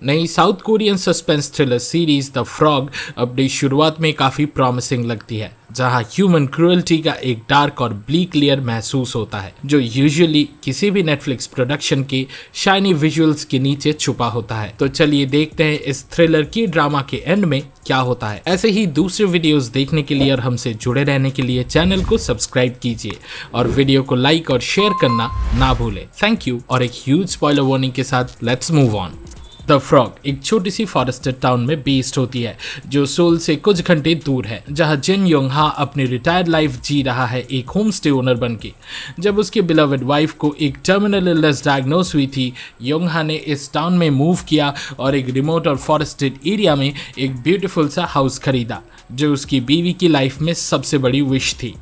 नई south Korean suspense thriller series the frog अपनी शुरुआत में काफ़ी प्रॉमिसिंग लगती है, जहां ह्यूमन क्रूअल्टी का एक डार्क और ब्लीक लेयर महसूस होता है जो यूजुअली किसी भी नेटफ्लिक्स प्रोडक्शन के शाइनी विजुअल्स के नीचे छुपा होता है। तो चलिए देखते हैं इस थ्रिलर की ड्रामा के एंड में क्या होता है। ऐसे ही दूसरे वीडियोस देखने के लिए और हमसे जुड़े रहने के लिए चैनल को सब्सक्राइब कीजिए और वीडियो को लाइक और शेयर करना ना भूलें। Thank you. और एक ह्यूज स्पॉइलर वार्निंग के साथ let's move on. The frog एक छोटी सी फॉरेस्टेड टाउन में बेस्ड होती है जो सोल से कुछ घंटे दूर है, जहां जिन योंग हा अपनी रिटायर्ड लाइफ जी रहा है एक होम स्टे ओनर बन के। जब उसके बिलवेड वाइफ को एक टर्मिनल इलनेस डायग्नोस हुई थी, योंग हा ने इस टाउन में मूव किया और एक रिमोट और फॉरेस्टेड एरिया में एक ब्यूटीफुल सा हाउस खरीदा जो उसकी बीवी की लाइफ में सबसे बड़ी विश थी।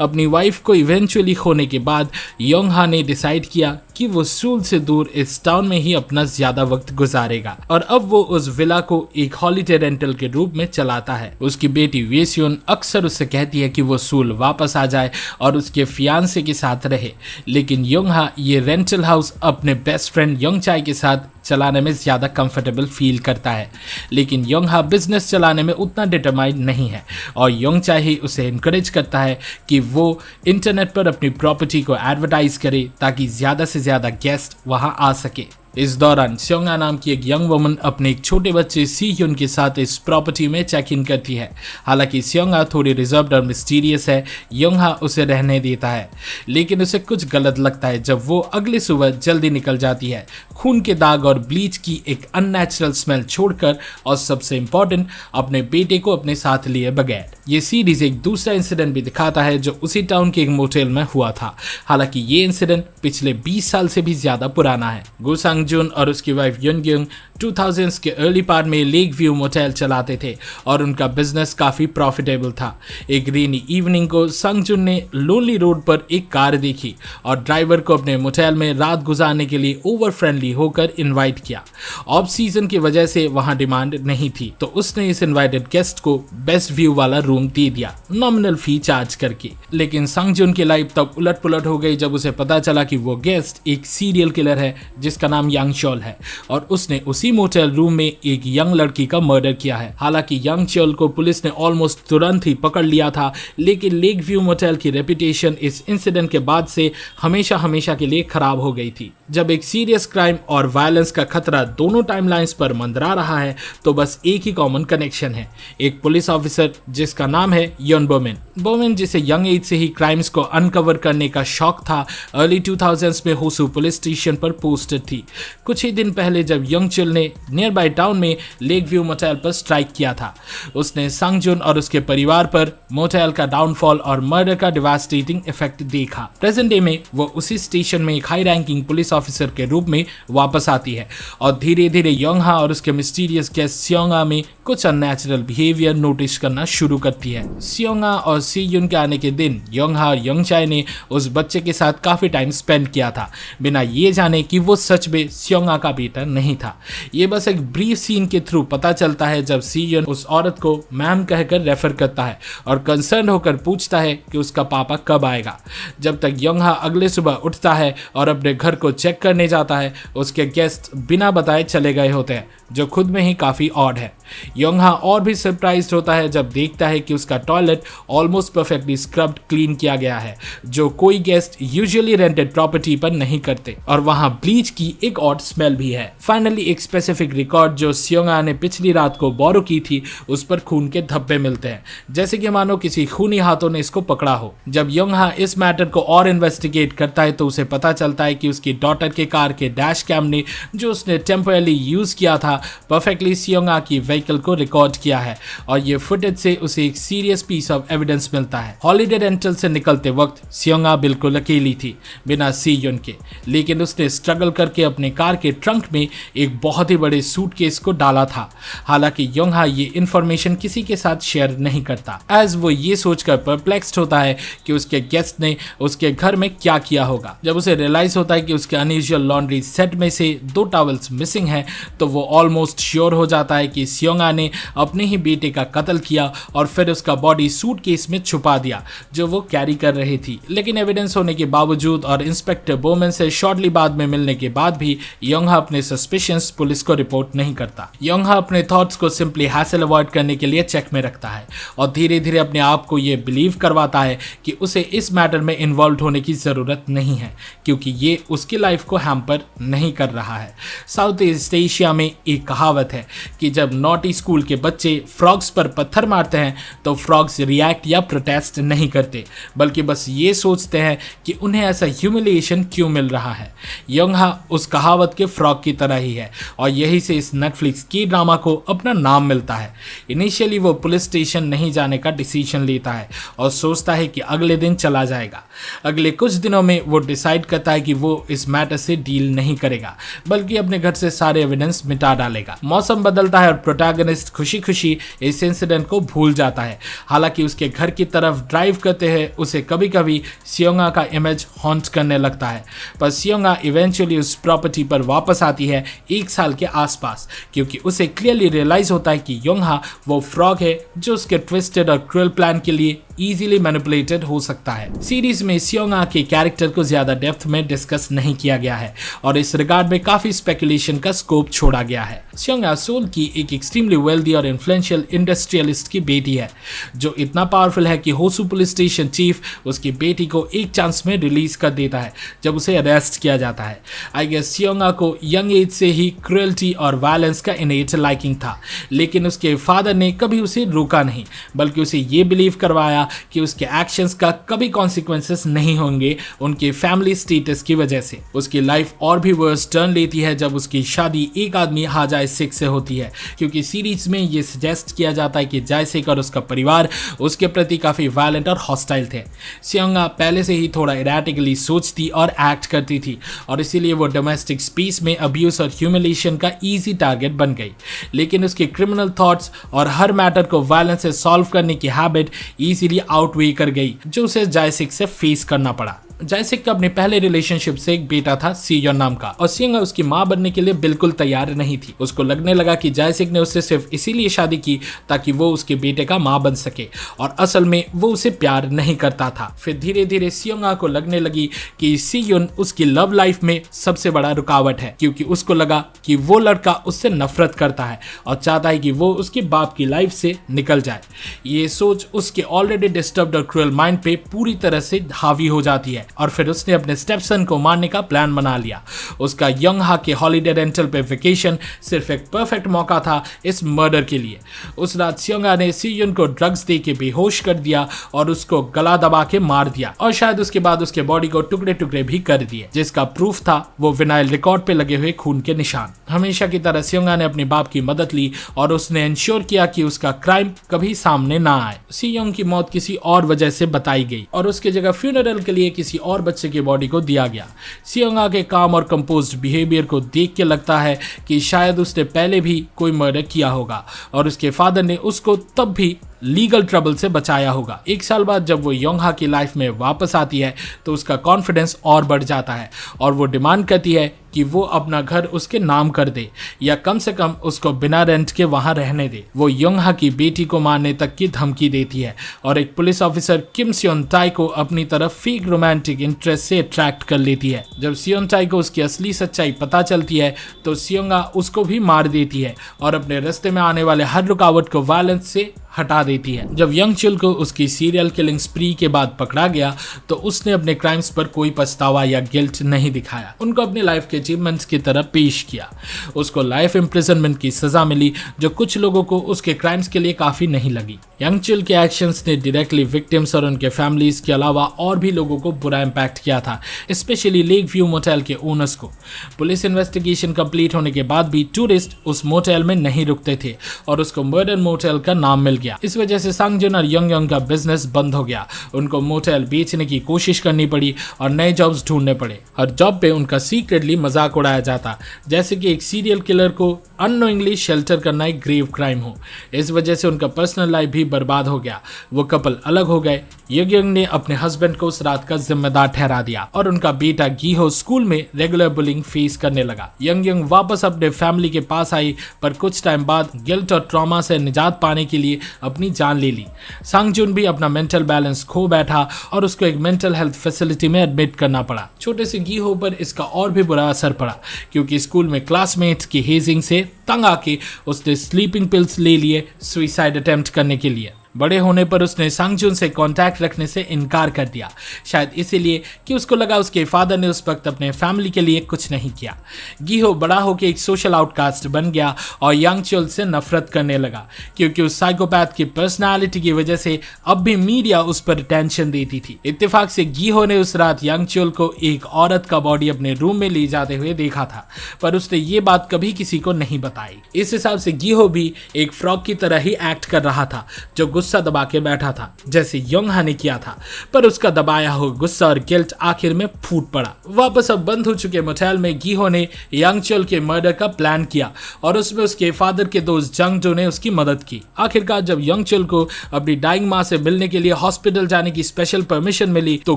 अपनी वाइफ को इवेंचुअली खोने के बाद योंग हा ने डिसाइड किया कि वो सूल से दूर इस टाउन में ही अपना ज्यादा वक्त गुजारेगा और अब वो उस विला को एक हॉलिडे रेंटल के रूप में चलाता है। उसकी बेटी वेसियोन अक्सर उससे कहती है कि वो सूल वापस आ जाए और उसके फियांसे के साथ रहे, लेकिन योंग हा ये रेंटल हाउस अपने बेस्ट फ्रेंड योंग चाय के साथ चलाने में ज़्यादा कंफर्टेबल फील करता है। लेकिन योंग हा बिजनेस चलाने में उतना डिटरमाइंड नहीं है और योंग चाय ही उसे इनकरेज करता है कि वो इंटरनेट पर अपनी प्रॉपर्टी को एडवर्टाइज करे ताकि ज़्यादा से ज़्यादा गेस्ट वहां आ सके। इस दौरान स्योंगा नाम की एक यंग वुमन अपने एक छोटे बच्चे सी ह्यून के साथ इस प्रॉपर्टी में चेक इन करती है। हालांकि स्योंगा थोड़ी रिजर्व्ड और मिस्टीरियस है, योंग हा उसे रहने देता है, लेकिन उसे कुछ गलत लगता है जब वो अगली सुबह जल्दी निकल जाती है, खून के दाग और ब्लीच की एक अननेचुरल स्मेल छोड़कर, और सबसे इम्पोर्टेंट अपने बेटे को अपने साथ लिए बगैर। ये सीरीज एक दूसरा इंसिडेंट भी दिखाता है जो उसी टाउन के एक मोटेल में हुआ था। हालांकि ये इंसिडेंट पिछले 20 साल से भी ज्यादा पुराना है। गो सांग जून और उसकी वाइफ युन 2000s के अर्ली पार्ट में लेक व्यू मोटेल चलाते थे और उनका बिजनेस काफी प्रॉफिटेबल था। एक रेनी इवनिंग को संग जुन ने लोनली रोड पर एक कार देखी और ड्राइवर को अपने मोटेल में रात गुजारने के लिए ओवर फ्रेंडली होकर इनवाइट किया। ऑफ सीजन की वजह से वहां डिमांड नहीं थी, तो उसने इस इनवाइटेड गेस्ट को बेस्ट व्यू वाला रूम दे दिया नॉमिनल फी चार्ज करके। लेकिन संग जुन की लाइफ तब उलट पुलट हो गई जब उसे पता चला कि वो गेस्ट एक सीरियल किलर है जिसका नाम यांग चोल है और उसने उसी मोटेल रूम में एक यंग लड़की का मर्डर किया है। हालांकि यांग चोल को पुलिस ने ऑलमोस्ट तुरंत ही पकड़ लिया था, लेकिन लेक व्यू मोटेल की रेपुटेशन इस इंसिडेंट के बाद से हमेशा हमेशा के लिए खराब हो गई थी। जब एक सीरियस क्राइम और वायलेंस का खतरा दोनों टाइमलाइंस पर मंडरा रहा है तो बस एक ही कॉमन कनेक्शन है, एक पुलिस ऑफिसर जिसका नाम है योन बोमेन जिसे यंग एज से ही क्राइम्स को अनकवर करने का शौक था। अर्ली 2000s में होसू पुलिस स्टेशन पर पोस्टेड थी। कुछ ही दिन पहले जब यंग चिल ने नियर बाय टाउन में लेक व्यू मोटेल पर स्ट्राइक किया था, उसने संग जुन और उसके परिवार पर मोटेल का डाउनफॉल और मर्डर का डिवास्टेटिंग इफेक्ट देखा। प्रेजेंट डे में वो उसी स्टेशन में एक हाई रैंकिंग पुलिस ऑफिसर के रूप में वापस आती है और धीरे धीरे योंग हा और उसके मिस्टीरियस गेस्ट स्योंगा में कुछ अननेचुरल बिहेवियर नोटिस करना शुरू करती है। स्योंगा और सी यून के आने के दिन योंग हा और योंग चाय ने उस बच्चे के साथ काफी टाइम स्पेंड किया था, बिना ये जाने कि वो सच में स्योंगा का बेटा नहीं था। ये बस एक ब्रीफ सीन के थ्रू पता चलता है जब सी यून उस औरत को मैम कहकर रेफर करता है और कंसर्न होकर पूछता है कि उसका पापा कब आएगा। जब तक योंग हा अगले सुबह उठता है और अपने घर को चेक करने जाता है, उसके गेस्ट बिना बताए चले गए होते हैं, जो खुद में ही काफी ऑड है। योंग हा और भी सरप्राइज्ड होता है जब देखता है कि उसका toilet almost perfectly scrubbed clean किया गया है, जो कोई गेस्ट यूजुअली रेंटेड प्रॉपर्टी पर नहीं करते, और वहां ब्लीच की एक ऑड स्मेल भी है। फाइनली एक स्पेसिफिक रिकॉर्ड जो स्योंगा ने पिछली रात को बोरो की थी, उस पर खून के धब्बे मिलते हैं, जैसे कि मानो किसी खूनी हाथों ने इसको पकड़ा हो। जब योंग हा इस मैटर को और इन्वेस्टिगेट करता है तो उसे पता चलता है कि उसकी डॉटर के कार के डैश कैम ने जो उसने टेम्परली यूज किया था परफेक्टली स्योंगा की व्हीकल को रिकॉर्ड किया है और ये फुटेज से उसे एक सीरियस पीस ऑफ एविडेंस मिलता है। हॉलिडे रेंटल से निकलते वक्त स्योंगा बिल्कुल अकेली थी बिना सी यून के, लेकिन उसने स्ट्रगल करके अपने कार के ट्रंक में एक बहुत ही बड़े सूटकेस को डाला था। हालांकि योंग हा ये इन्फॉर्मेशन किसी के साथ शेयर नहीं करता, एज वो ये सोचकर परप्लेक्स्ड होता है कि उसके गेस्ट ने उसके घर में क्या किया होगा। जब उसे रियलाइज होता है कि उसके अनयूजुअल लॉन्ड्री सेट में से 2 टॉवल्स मिसिंग हैं, तो वो ऑलमोस्ट श्योर हो जाता है कि स्योंगा ने अपने ही बेटे का कत्ल किया और फिर उसका बॉडी सूटकेस में छुपा दिया जो वो कैरी कर रही थी। लेकिन एविडेंस होने के बावजूद और इंस्पेक्टर बोमेन से शॉर्टली बाद में मिलने के बाद भी योंग हा अपने सस्पिशंस पुलिस पुलिस को रिपोर्ट नहीं करता। योंगहा अपने थॉट्स को सिंपली हैसल अवॉइड करने के लिए चेक में रखता है और धीरे धीरे अपने आप को ये बिलीव करवाता है कि उसे इस मैटर में इन्वॉल्व होने की ज़रूरत नहीं है, क्योंकि ये उसकी लाइफ को हैम्पर नहीं कर रहा है। साउथ ईस्ट एशिया में एक कहावत है कि जब नॉटी स्कूल के बच्चे फ्रॉग्स पर पत्थर मारते हैं तो फ्रॉग्स रिएक्ट या प्रोटेस्ट नहीं करते, बल्कि बस ये सोचते हैं कि उन्हें ऐसा ह्यूमिलिएशन क्यों मिल रहा है। योंगहा उस कहावत के फ्रॉग की तरह ही है और यही से इस नेटफ्लिक्स की ड्रामा को अपना नाम मिलता है। इनिशियली वो पुलिस स्टेशन नहीं जाने का डिसीजन लेता है और सोचता है कि अगले दिन चला जाएगा। अगले कुछ दिनों में वो डिसाइड करता है कि वो इस मैटर से डील नहीं करेगा, बल्कि अपने घर से सारे एविडेंस मिटा डालेगा। मौसम बदलता है और प्रोटैगनिस्ट खुशी खुशी इस इंसिडेंट को भूल जाता है। हालांकि उसके घर की तरफ ड्राइव करते हैं उसे कभी कभी सियोंगा का इमेज हॉन्ट करने लगता है, पर सियोंगा इवेंचुअली उस प्रॉपर्टी पर वापस आती है 1 साल के आसपास, क्योंकि उसे क्लियरली रियलाइज होता है कि योंगहा वो फ्रॉग है जो उसके ट्विस्टेड और क्रूअल प्लान के लिए इजीली मैनिपुलेटेड हो सकता है। सीरीज में सियोंगा के कैरेक्टर को ज्यादा डेप्थ में डिस्कस नहीं किया गया है और इस रिगार्ड में काफी स्पेकुलेशन का स्कोप छोड़ा गया है। सियोंगा सोल की एक एक्सट्रीमली वेल्दी और इन्फ्लुएंशियल इंडस्ट्रियलिस्ट की बेटी है जो इतना पावरफुल है कि होसू पुलिस स्टेशन चीफ उसकी बेटी को एक चांस में रिलीज कर देता है जब उसे अरेस्ट किया जाता है। आई गेस सियोंगा को यंग एज से ही क्रुएल्टी और वायलेंस का इनेट लाइकिंग था, लेकिन उसके फादर ने कभी उसे रोका नहीं, बल्कि उसे ये बिलीव करवाया कि उसके एक्शंस का कभी कॉन्सिक्वेंसेस नहीं होंगे उनके फैमिली स्टेटस की वजह से। उसकी लाइफ और भी वर्स टर्न लेती है जब उसकी शादी एक आदमी हाजाए सिख से होती है, क्योंकि सीरीज में ये सजेस्ट किया जाता है कि जाए सिख और उसका परिवार उसके प्रति काफी वायलेंट और हॉस्टाइल थे। सियोंगा पहले से ही थोड़ा इरेटिकली सोचती और एक्ट करती थी और इसीलिए वो डोमेस्टिक स्पेस में अब्यूज और ह्यूमिलिएशन का इजी टारगेट बन गई, लेकिन उसके क्रिमिनल थॉट्स और हर मैटर को वायलेंस से सॉल्व करने की हैबिट इजीली आउटवे कर गई, जो उसे जायसिक से फेस करना पड़ा। जायसिक का अपने पहले रिलेशनशिप से एक बेटा था सीयोन नाम का और सियोंगा उसकी मां बनने के लिए बिल्कुल तैयार नहीं थी। उसको लगने लगा कि जायसिक ने उससे सिर्फ इसीलिए शादी की ताकि वो उसके बेटे का मां बन सके और असल में वो उसे प्यार नहीं करता था। फिर धीरे धीरे सियोंगा को लगने लगी कि सियोन उसकी लव लाइफ में सबसे बड़ा रुकावट है, क्योंकि उसको लगा कि वो लड़का उससे नफरत करता है और चाहता है कि वो उसके बाप की लाइफ से निकल जाए। ये सोच उसके ऑलरेडी डिस्टर्ब्ड और क्रूअल माइंड पे पूरी तरह से हावी हो जाती है और फिर उसने अपने स्टेपसन को मारने का प्लान बना लिया। उसका योंगहा के हॉलिडे रेंटल पे वेकेशन सिर्फ एक परफेक्ट मौका था इस मर्डर के लिए। उस रात सियोंगा ने सियोन को ड्रग्स दे के बेहोश कर दिया और उसको गला दबा के मार दिया और शायद उसके बाद उसके बॉडी को टुकड़े टुकड़े भी कर दिए, जिसका प्रूफ था वो विनाइल रिकॉर्ड पे लगे हुए खून के निशान। हमेशा की तरह सियोंगा ने अपने बाप की मदद ली और उसने इंश्योर किया कि उसका क्राइम कभी सामने ना आए। सियोंग की मौत किसी और वजह से बताई गई और उसके जगह फ्यूनरल के लिए किसी और बच्चे की बॉडी को दिया गया। सियोंगा के काम और कंपोज्ड बिहेवियर को देख के लगता है कि शायद उसने पहले भी कोई मर्डर किया होगा और उसके फादर ने उसको तब भी लीगल ट्रबल से बचाया होगा। 1 साल बाद जब वो योंगहा की लाइफ में वापस आती है तो उसका कॉन्फिडेंस और बढ़ जाता है और वो डिमांड करती है कि वो अपना घर उसके नाम कर दे या कम से कम उसको बिना रेंट के वहां रहने दे। वो योंगहा की बेटी को मारने तक की धमकी देती है और एक पुलिस ऑफिसर किम सियोन ताई को अपनी तरफ फेक रोमांटिक इंटरेस्ट से अट्रैक्ट कर लेती है। जब सियोन ताई को उसकी असली सच्चाई पता चलती है तो सियोंगा उसको भी मार देती है और अपने रास्ते में आने वाले हर रुकावट को वायलेंस से हटा देती है। जब यंग चुल को उसकी सीरियल किलिंग स्प्री के बाद पकड़ा गया तो उसने अपने क्राइम्स पर कोई पछतावा या गिल्ट नहीं दिखाया, उनको अपनी लाइफ के अचीवमेंट्स की तरह पेश किया। उसको लाइफ इम्प्रिजनमेंट की सजा मिली जो कुछ लोगों को उसके क्राइम्स के लिए काफी नहीं लगी। यंग चुल के एक्शंस ने डायरेक्टली विक्टिम्स और उनके फैमिलीज के अलावा और भी लोगों को बुरा इम्पैक्ट किया था, स्पेशली लेक व्यू मोटेल के ओनर्स को। पुलिस इन्वेस्टिगेशन कंप्लीट होने के बाद भी टूरिस्ट उस मोटेल में नहीं रुकते थे और उसको मर्डर मोटेल का नाम मिल गया। इस वजह से सांगजुन और यंग का बिजनेस बंद हो गया। उनको मोटेल बेचने की कोशिश करनी पड़ी और नए जॉब्स ढूंढने पड़े। हर जॉब पे उनका सीक्रेटली मजाक उड़ाया जाता, जैसे कि एक सीरियल किलर को अननोइंगली शेल्टर करना एक ग्रेव क्राइम हो। इस वजह से उनका पर्सनल लाइफ भी बर्बाद हो गया। वो कपल अलग हो गए। यंग ने अपने हस्बैंड को उस रात का जिम्मेदार ठहरा दिया और उनका बेटा गीहो स्कूल में रेगुलर बुलिंग फेस करने लगा। यंग वापस अपने फैमिली के पास आई, पर कुछ टाइम बाद गिल्ट और ट्रॉमा से निजात पाने के लिए अपनी जान ले ली। सांगजुन भी अपना मेंटल बैलेंस खो बैठा और उसको एक मेंटल हेल्थ फैसिलिटी में एडमिट करना पड़ा। छोटे से गीहो पर इसका और भी बुरा असर पड़ा, क्योंकि स्कूल में क्लासमेट्स की हेजिंग से तंग आके उसने स्लीपिंग पिल्स ले लिए सुसाइड अटेम्प्ट करने के लिए। बड़े होने पर उसने सांगजुन से कांटेक्ट रखने से इनकार कर दिया, शायद इसीलिए कि उसको लगा उसके फादर ने उस वक्त अपने फैमिली के लिए कुछ नहीं किया। गीहो बड़ा होकर एक सोशल आउटकास्ट बन गया और यांग चोल से नफरत करने लगा, क्योंकि उस साइकोपैथ की पर्सनालिटी की वजह से अब भी मीडिया उस पर अटेंशन देती थी। इत्तेफाक से गीहो ने उस रात यांग चोल को एक औरत का बॉडी अपने रूम में ले जाते हुए देखा था, पर उसने ये बात कभी किसी को नहीं बताई। इस हिसाब से गीहो भी एक फ्रॉग की तरह ही एक्ट कर रहा था, जो गुस्सा दबा के बैठा था, जैसे योंगहा ने किया था। पर उसका दबाया हुआ गुस्सा और गिल्ट आखिर में फूट पड़ा। वापस अब बंद हो चुके मोटेल में गीहो ने यांग चोल के मर्डर का प्लान किया और उसमें उसके फादर के दोस्त जंग जो ने उसकी मदद की। आखिरकार जब यांग चोल को अपनी डाइंग मां से मिलने के लिए हॉस्पिटल जाने की स्पेशल परमिशन मिली, तो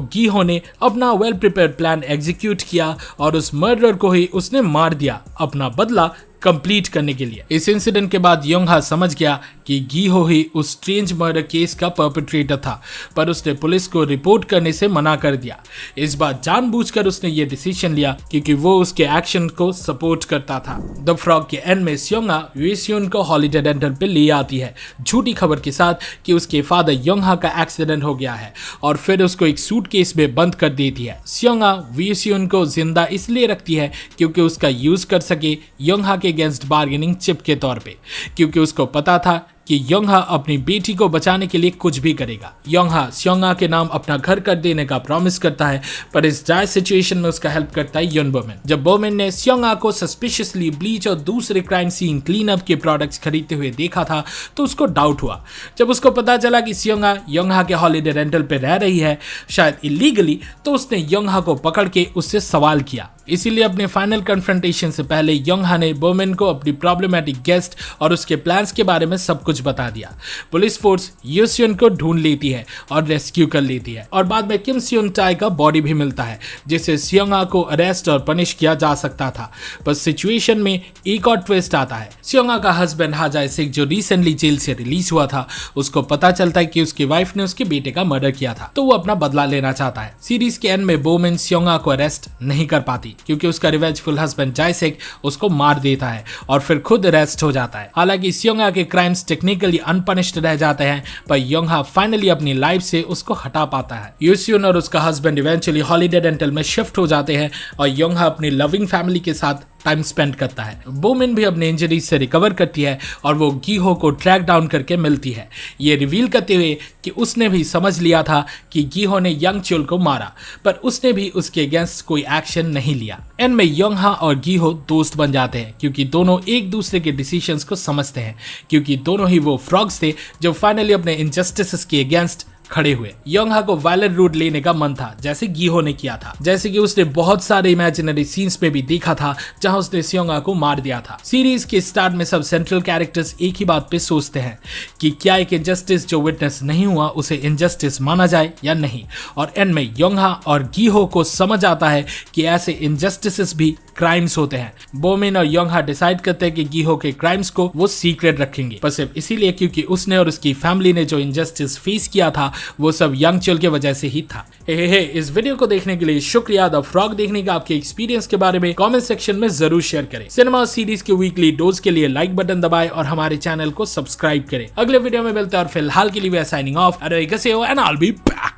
गीहो ने अपना वेल प्रिपेयर्ड प्लान एग्जीक्यूट किया और उस मर्डरर को ही उसने मार दिया, अपना बदला कंप्लीट करने के लिए। इस इंसिडेंट के बाद योंगहा समझ गया कि गीहो ही उस स्ट्रेंज मर्डर केस का परपेट्रेटर था, पर उसने पुलिस को रिपोर्ट करने से मना कर दिया। इस बार जानबूझकर उसने ये डिसीजन लिया क्योंकि वो उसके एक्शन को सपोर्ट करता था। द फ्रॉग के एंड में स्योंगा यूएसियन को हॉलिडे डेंटल पे ले आती है झूठी खबर के साथ कि उसके फादर योंगहा का एक्सीडेंट हो गया है, और फिर उसको एक सूटकेस में बंद कर देती है। स्योंगा यूएसियन को जिंदा इसलिए रखती है क्योंकि उसका यूज कर सके योंगहा के अगेंस्ट बार्गेनिंग चिप के तौर पे, क्योंकि उसको पता था कि योंगहा अपनी बेटी को बचाने के लिए कुछ भी करेगा। योंगहा स्योंगा के नाम अपना घर कर देने का प्रॉमिस करता है, पर इस डायर सिचुएशन में उसका हेल्प करता है युन बोमिन। जब बोमिन ने स्योंगा को सस्पिशियसली ब्लीच और दूसरे क्राइम सीन क्लीन अप के प्रोडक्ट्स खरीदते हुए देखा था, तो उसको डाउट हुआ। जब उसको पता चला कि स्योंगा योंगहा के हॉलिडे रेंटल पे रह रही है, शायद इलीगली, तो उसने योंगहा को पकड़ के उससे सवाल किया। इसीलिए अपने फाइनल कन्फ्रंटेशन से पहले योंगहा ने बोमिन को अपनी प्रॉब्लमेटिक गेस्ट और उसके प्लान्स के बारे में सब कुछ बता दिया। पुलिस फोर्स यूसियन को ढूंढ लेती है और रेस्क्यू कर लेती है, और बाद में किम सियोन टाई का बॉडी भी मिलता है, जिससे स्योंगा को अरेस्ट और पनिश किया जा सकता था। पर सिचुएशन में एक और ट्विस्ट आता है। स्योंगा का हस्बैंड हा जाए-सिक, जो रिसेंटली जेल से रिलीज हुआ था, उसको पता चलता है कि उसकी वाइफ ने उसके बेटे का मर्डर किया था, तो वो अपना बदला लेना चाहता है। सीरीज के एंड में बोमिन स्योंगा को अरेस्ट नहीं कर पाती, क्योंकि उसका रिवेंजफुल हस्बैंड जाए-सिक उसको मार देता है और फिर खुद अरेस्ट हो जाता है। हालांकि स्योंगा के क्राइम्स टेक्निकली अनपनिश्ड रह जाते हैं, पर योंगहा फाइनली अपनी लाइफ से उसको हटा पाता है। यूसियन और उसका हस्बैंड इवेंचुअली हॉलिडे डेंटल में शिफ्ट हो जाते हैं और योंगहा अपनी लविंग फैमिली के साथ टाइम स्पेंड करता है। बोमिन भी अपने इंजरीज से रिकवर करती है और वो गीहो को ट्रैक डाउन करके मिलती है, ये रिवील करते हुए कि उसने भी समझ लिया था कि गीहो ने यांग चोल को मारा, पर उसने भी उसके अगेंस्ट कोई एक्शन नहीं लिया। एंड में योंगहा और गीहो दोस्त बन जाते हैं, क्योंकि दोनों एक दूसरे के डिसीजंस को समझते हैं, क्योंकि दोनों ही वो फ्रॉग्स थे जो फाइनली अपने इनजस्टिसेस के अगेंस्ट खड़े हुए। योंगहा को वायलेंट रूट लेने का मन था, जैसे गीहो ने किया था, जैसे कि उसने बहुत सारे इमेजिनरी सीन्स में भी देखा था जहां उसने स्योंगा को मार दिया था। सीरीज के स्टार्ट में सब सेंट्रल कैरेक्टर्स एक ही बात पे सोचते हैं कि क्या एक इनजस्टिस जो विटनेस नहीं हुआ उसे इनजस्टिस माना जाए या नहीं, और एंड में योंगहा और गीहो को समझ आता है कि ऐसे इनजस्टिसेस भी क्राइम्स होते हैं। बोमिन और योंगहा डिसाइड करते हैं कि गीहो के क्राइम्स को वो सीक्रेट रखेंगे, पर सिर्फ इसीलिए क्योंकि उसने और उसकी फैमिली ने जो इनजस्टिस फेस किया था वो सब यांग चोल की वजह से ही था। इस वीडियो को देखने के लिए शुक्रिया। द फ्रॉग देखने का आपके एक्सपीरियंस के बारे में कमेंट सेक्शन में जरूर शेयर करें। सिनेमा सीरीज के वीकली डोज के लिए लाइक बटन दबाएं और हमारे चैनल को सब्सक्राइब करें। अगले वीडियो में मिलते हैं और फिलहाल के लिए we are signing off. And I will be back.